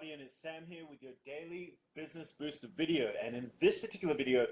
Guardian, it's Sam here with your daily business booster video. And in this particular video,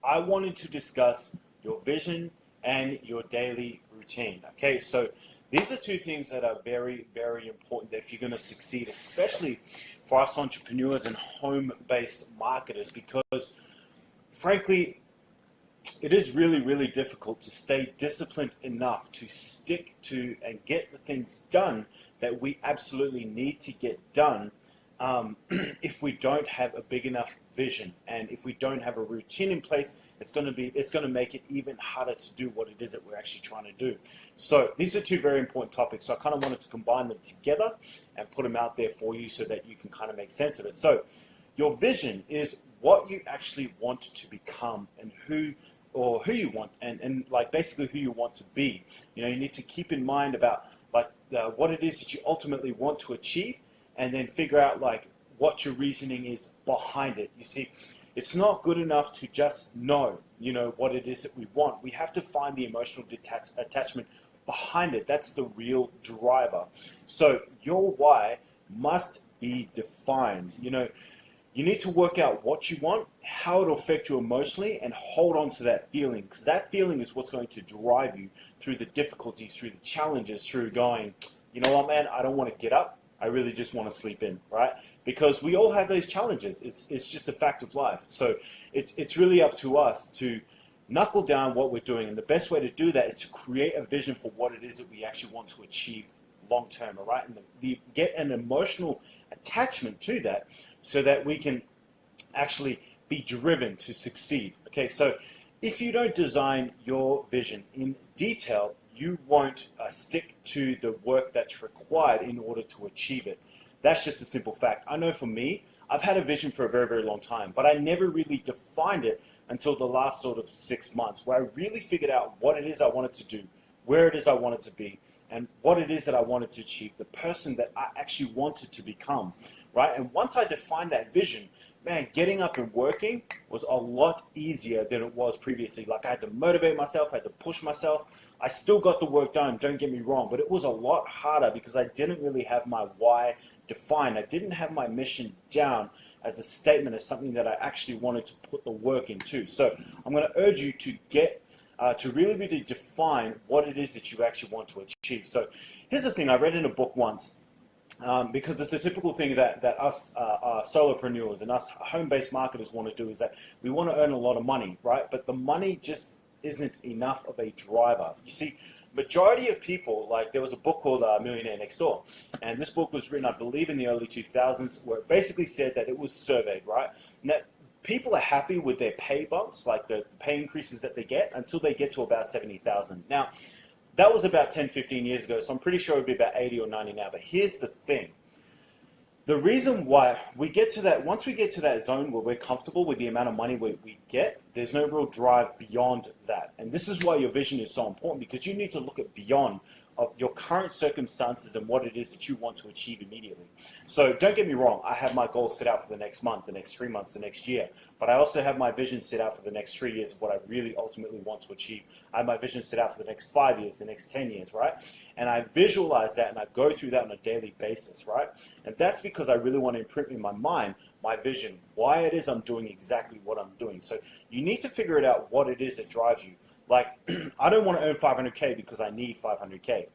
I wanted to discuss your vision and your daily routine. Okay, so these are two things that are very, very important if you're going to succeed, especially for us entrepreneurs and home-based marketers, because frankly, it is really, really difficult to stay disciplined enough to stick to and get the things done that we absolutely need to get done if we don't have a big enough vision, and if we don't have a routine in place, it's going to make it even harder to do what it is that we're actually trying to do. So these are two very important topics. So I kind of wanted to combine them together and put them out there for you so that you can kind of make sense of it. So your vision is what you actually want to become and who you want, and like basically who you want to be. You know, you need to keep in mind about like what it is that you ultimately want to achieve, and then figure out like what your reasoning is behind it. You see, it's not good enough to just know, you know, what it is that we want. We have to find the emotional attachment behind it. That's the real driver. So your why must be defined. You know, you need to work out what you want, how it'll affect you emotionally, and hold on to that feeling, because that feeling is what's going to drive you through the difficulties, through the challenges, through going, you know what, man, I don't want to get up. I really just want to sleep in, right? Because we all have those challenges. It's just a fact of life. So it's really up to us to knuckle down what we're doing. And the best way to do that is to create a vision for what it is that we actually want to achieve long term, all right? And get an emotional attachment to that so that we can actually be driven to succeed. Okay, so if you don't design your vision in detail, you won't stick to the work that's required in order to achieve it. That's just a simple fact. I know for me, I've had a vision for a very, very long time, but I never really defined it until the last sort of 6 months, where I really figured out what it is I wanted to do, where it is I wanted to be, and what it is that I wanted to achieve, the person that I actually wanted to become, right? And once I defined that vision, man, getting up and working was a lot easier than it was previously. Like, I had to motivate myself, I had to push myself. I still got the work done, don't get me wrong, but it was a lot harder because I didn't really have my why defined. I didn't have my mission down as a statement, as something that I actually wanted to put the work into. So I'm going to urge you to get to really define what it is that you actually want to achieve. So here's the thing I read in a book once, because it's the typical thing that us solopreneurs and us home-based marketers want to do, is that we want to earn a lot of money, right? But the money just isn't enough of a driver. You see, majority of people, like there was a book called Millionaire Next Door, and this book was written, I believe, in the early 2000s, where it basically said that it was surveyed, right? And that people are happy with their pay bumps, like the pay increases that they get, until they get to about 70,000. Now, that was about 10, 15 years ago, so I'm pretty sure it would be about 80 or 90 now. But here's the thing. The reason why we get to that, once we get to that zone where we're comfortable with the amount of money we get, there's no real drive beyond that. And this is why your vision is so important, because you need to look at beyond of your current circumstances and what it is that you want to achieve immediately. So don't get me wrong, I have my goals set out for the next month, the next 3 months, the next year, but I also have my vision set out for the next 3 years of what I really ultimately want to achieve. I have my vision set out for the next 5 years, the next 10 years, right? And I visualize that and I go through that on a daily basis, right? And that's because I really want to imprint in my mind my vision, why it is I'm doing exactly what I'm doing. So you need to figure it out what it is that drives you. Like, I don't want to earn 500K because I need 500K.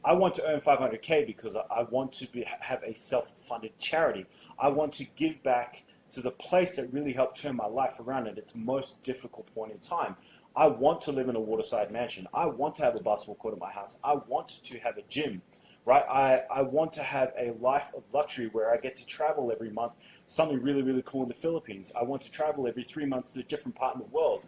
I want to earn 500K because I want to have a self-funded charity. I want to give back to the place that really helped turn my life around at its most difficult point in time. I want to live in a waterside mansion. I want to have a basketball court at my house. I want to have a gym, right? I want to have a life of luxury where I get to travel every month, something really, really cool in the Philippines. I want to travel every 3 months to a different part in the world.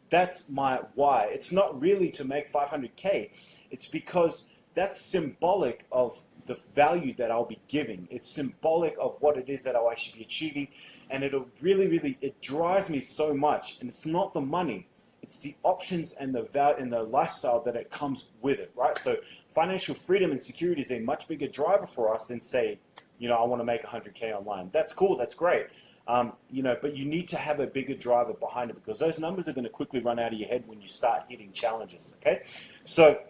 That's my why. It's not really to make 500K. It's because that's symbolic of the value that I'll be giving. It's symbolic of what it is that I'll actually be achieving. And it'll really, it drives me so much. And it's not the money. It's the options and the value and the lifestyle that it comes with it, right? So financial freedom and security is a much bigger driver for us than, say, you know, I want to make 100K online. That's cool. That's great. You know, but you need to have a bigger driver behind it, because those numbers are going to quickly run out of your head when you start hitting challenges, okay? So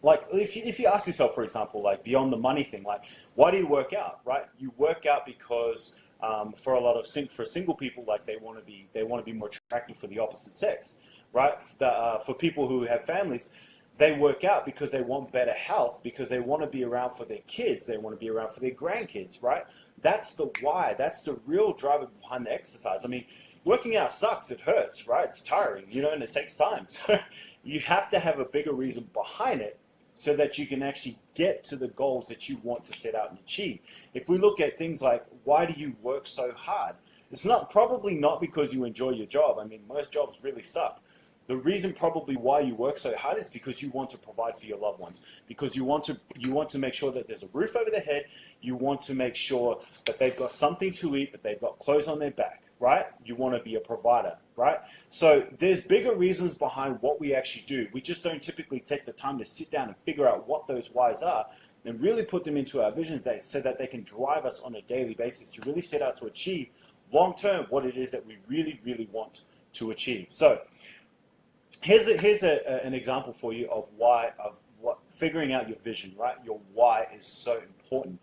like if you ask yourself, for example, like beyond the money thing, like why do you work out, right? You work out because for a lot of for single people, like they want to be more attractive for the opposite sex, right? For people who have families, they work out because they want better health, because they want to be around for their kids, they want to be around for their grandkids, right? That's the why. That's the real driver behind the exercise. I mean, working out sucks. It hurts, right? It's tiring, and it takes time. So you have to have a bigger reason behind it so that you can actually get to the goals that you want to set out and achieve. If we look at things like, why do you work so hard? It's probably not because you enjoy your job. I mean, most jobs really suck. The reason probably why you work so hard is because you want to provide for your loved ones, because you want to make sure that there's a roof over their head. You want to make sure that they've got something to eat, that they've got clothes on their back, right? You want to be a provider, right? So there's bigger reasons behind what we actually do. We just don't typically take the time to sit down and figure out what those whys are and really put them into our vision so that they can drive us on a daily basis to really set out to achieve long term what it is that we really, really want to achieve. So here's an example for you of what figuring out your vision, right? Your why is so important.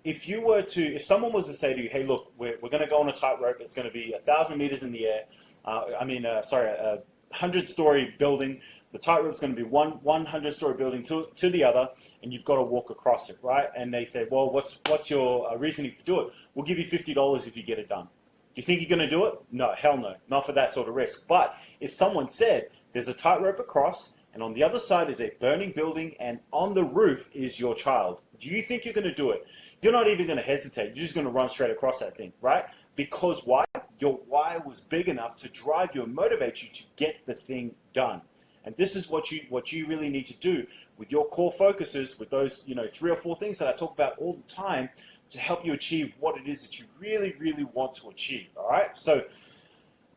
If someone was to say to you, hey, look, we're going to go on a tightrope. It's going to be 1,000 meters in the air. A 100-story building. The tightrope's going to be one 100-story building to the other, and you've got to walk across it, right? And they say, well, what's your reasoning to do it? We'll give you $50 if you get it done. Do you think you're going to do it? No, hell no, not for that sort of risk. But if someone said there's a tightrope across, and on the other side is a burning building, and on the roof is your child, do you think you're going to do it? You're not even going to hesitate. You're just going to run straight across that thing, right? Because why? Your why was big enough to drive you and motivate you to get the thing done. And this is what you really need to do with your core focuses, with those 3 or 4 things that I talk about all the time to help you achieve what it is that you really, really want to achieve. All right. So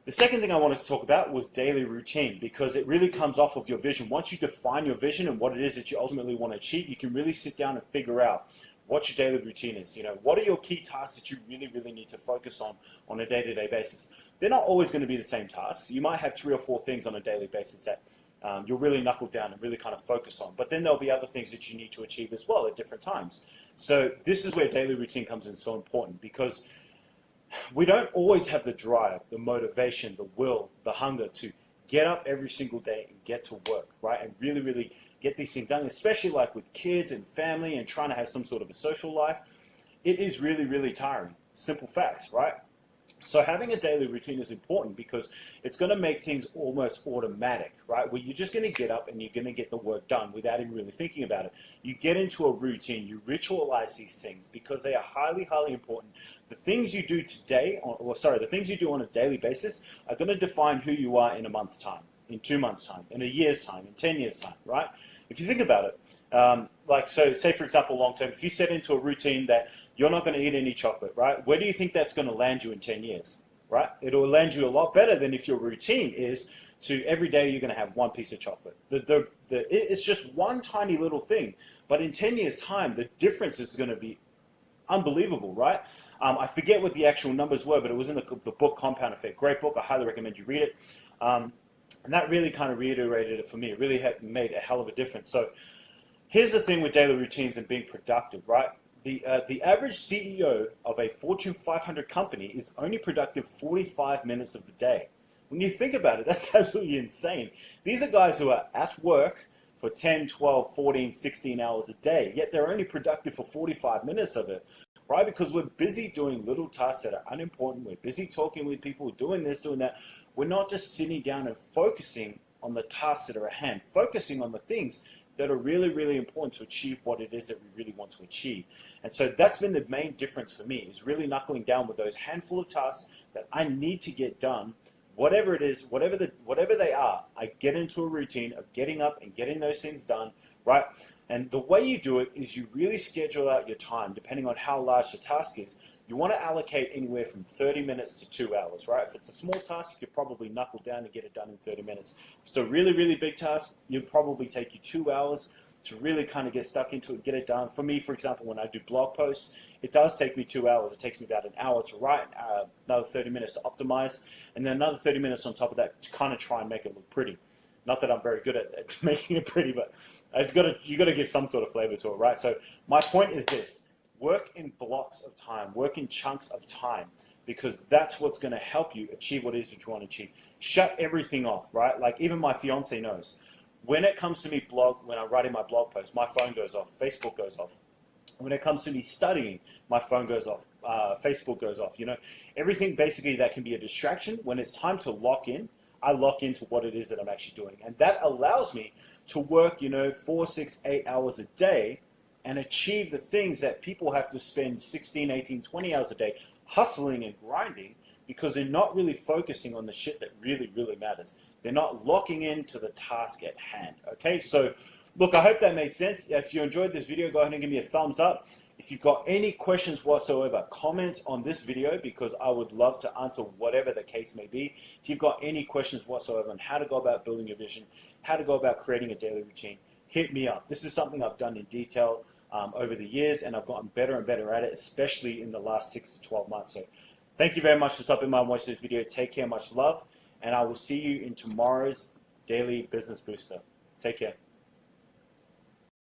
the second thing I wanted to talk about was daily routine, because it really comes off of your vision. Once you define your vision and what it is that you ultimately want to achieve, you can really sit down and figure out what your daily routine is. What are your key tasks that you really, really need to focus on a day-to-day basis? They're not always going to be the same tasks. You might have 3 or 4 things on a daily basis that you'll really knuckle down and really kind of focus on. But then there'll be other things that you need to achieve as well at different times. So this is where daily routine comes in so important, because we don't always have the drive, the motivation, the will, the hunger to get up every single day and get to work, right? And really, really get these things done, especially like with kids and family and trying to have some sort of a social life. It is really, really tiring. Simple facts, right? So having a daily routine is important because it's going to make things almost automatic, right? Where you're just going to get up and you're going to get the work done without even really thinking about it. You get into a routine, you ritualize these things because they are highly, highly important. The things you do the things you do on a daily basis are going to define who you are in a month's time, in 2 months' time, in a year's time, in 10 years' time, right? If you think about it, say for example, long term, if you set into a routine that you're not going to eat any chocolate, right? Where do you think that's going to land you in 10 years, right? It'll land you a lot better than if your routine is to every day you're going to have 1 piece of chocolate. It's just one tiny little thing, but in 10 years' time, the difference is going to be unbelievable, right? I forget what the actual numbers were, but it was in the book Compound Effect. Great book. I highly recommend you read it. And that really kind of reiterated it for me. It really made a hell of a difference. So here's the thing with daily routines and being productive, right? The average CEO of a Fortune 500 company is only productive 45 minutes of the day. When you think about it, that's absolutely insane. These are guys who are at work for 10, 12, 14, 16 hours a day, yet they're only productive for 45 minutes of it, right? Because we're busy doing little tasks that are unimportant. We're busy talking with people, doing this, doing that. We're not just sitting down and focusing on the tasks that are at hand, focusing on the things that are really, really important to achieve what it is that we really want to achieve. And so that's been the main difference for me, is really knuckling down with those handful of tasks that I need to get done. Whatever it is, whatever they are, I get into a routine of getting up and getting those things done, right? And the way you do it is you really schedule out your time, depending on how large the task is. You want to allocate anywhere from 30 minutes to 2 hours, right? If it's a small task, you could probably knuckle down and get it done in 30 minutes. If it's a really, really big task, it'll probably take you 2 hours to really kind of get stuck into it, get it done. For me, for example, when I do blog posts, it does take me 2 hours. It takes me about an hour to write, another 30 minutes to optimize, and then another 30 minutes on top of that to kind of try and make it look pretty. Not that I'm very good at making it pretty, but you got to give some sort of flavor to it, right? So my point is this: work in blocks of time, work in chunks of time, because that's what's going to help you achieve what it is that you want to achieve. Shut everything off, right? Like even my fiance knows. When it comes to me when I'm writing my blog post, my phone goes off, Facebook goes off. When it comes to me studying, my phone goes off, Facebook goes off. You know, everything basically that can be a distraction. When it's time to lock in, I lock into what it is that I'm actually doing. And that allows me to work, 4, 6, 8 hours a day and achieve the things that people have to spend 16, 18, 20 hours a day hustling and grinding, because they're not really focusing on the shit that really, really matters. They're not locking into the task at hand. Okay, so look, I hope that made sense. If you enjoyed this video, go ahead and give me a thumbs up. If you've got any questions whatsoever, comment on this video, because I would love to answer whatever the case may be. If you've got any questions whatsoever on how to go about building your vision, how to go about creating a daily routine, hit me up. This is something I've done in detail over the years, and I've gotten better and better at it, especially in the last 6 to 12 months. So thank you very much for stopping by and watching this video. Take care, much love, and I will see you in tomorrow's Daily Business Booster. Take care.